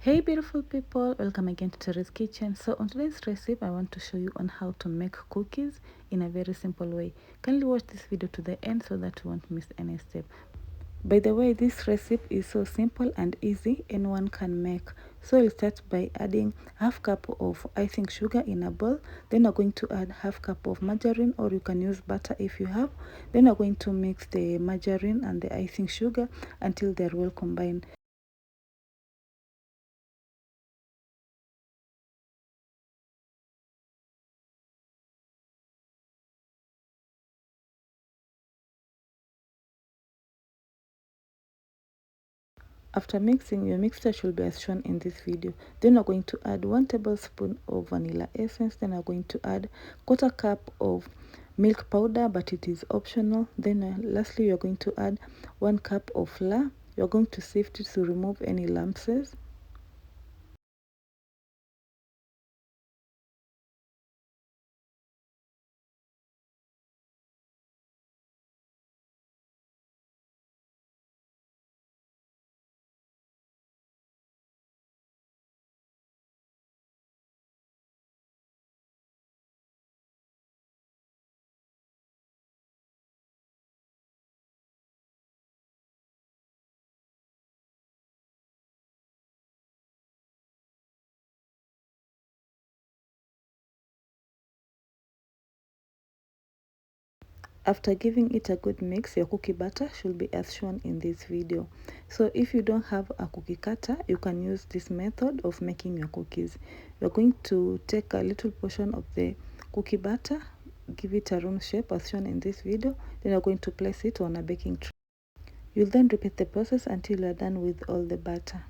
Hey beautiful people, welcome again to Terry's Kitchen. So on today's recipe I want to show you on how to make cookies in a very simple way. Kindly watch this video to the end so that you won't miss any step. By the way, this recipe is so simple and easy, anyone can make. So we'll start by adding half cup of icing sugar in a bowl. Then we're going to add half cup of margarine, or you can use butter if you have. Then we're going to mix the margarine and the icing sugar until they're well combined. After mixing, your mixture should be as shown in this video. Then we're going to add 1 tablespoon of vanilla essence. Then we're going to add quarter cup of milk powder, but it is optional. Then lastly, you're going to add 1 cup of flour. You're going to sift it to remove any lumps. After giving it a good mix, your cookie batter should be as shown in this video. So if you don't have a cookie cutter, you can use this method of making your cookies. You're going to take a little portion of the cookie batter, give it a round shape as shown in this video, then you're going to place it on a baking tray. You'll then repeat the process until you're done with all the batter.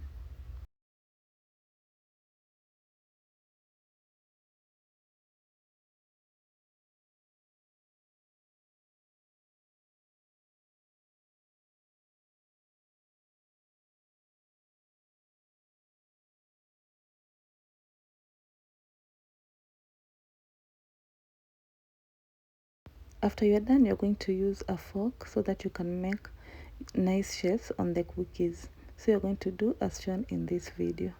After you're done, you're going to use a fork so that you can make nice shapes on the cookies. So you're going to do as shown in this video.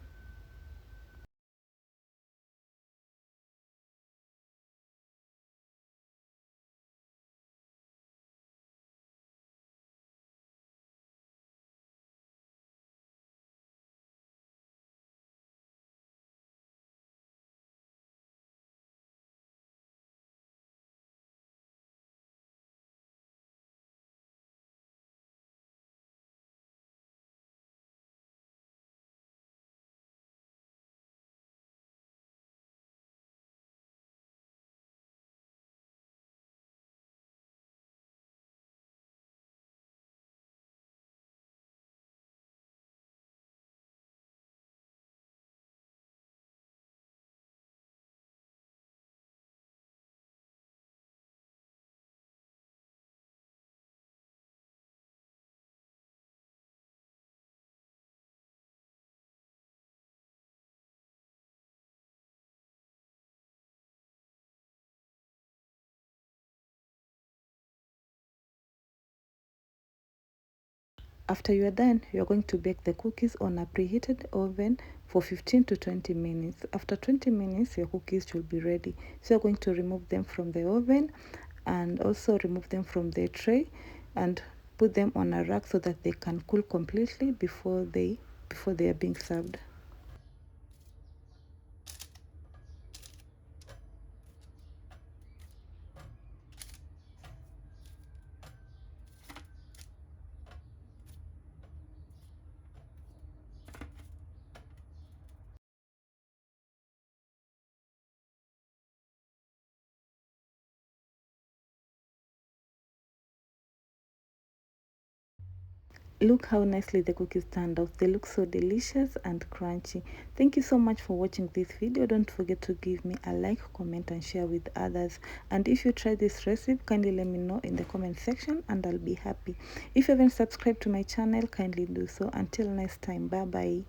After you are done, you are going to bake the cookies on a preheated oven for 15 to 20 minutes. After 20 minutes, your cookies should be ready. So you're going to remove them from the oven and also remove them from the tray and put them on a rack so that they can cool completely before they are being served. Look how nicely the cookies turned out. They look so delicious and crunchy. Thank you so much for watching this video. Don't forget to give me a like, comment and share with others. And if you try this recipe, kindly let me know in the comment section and I'll be happy. If you haven't subscribed to my channel, kindly do so. Until next time, bye bye.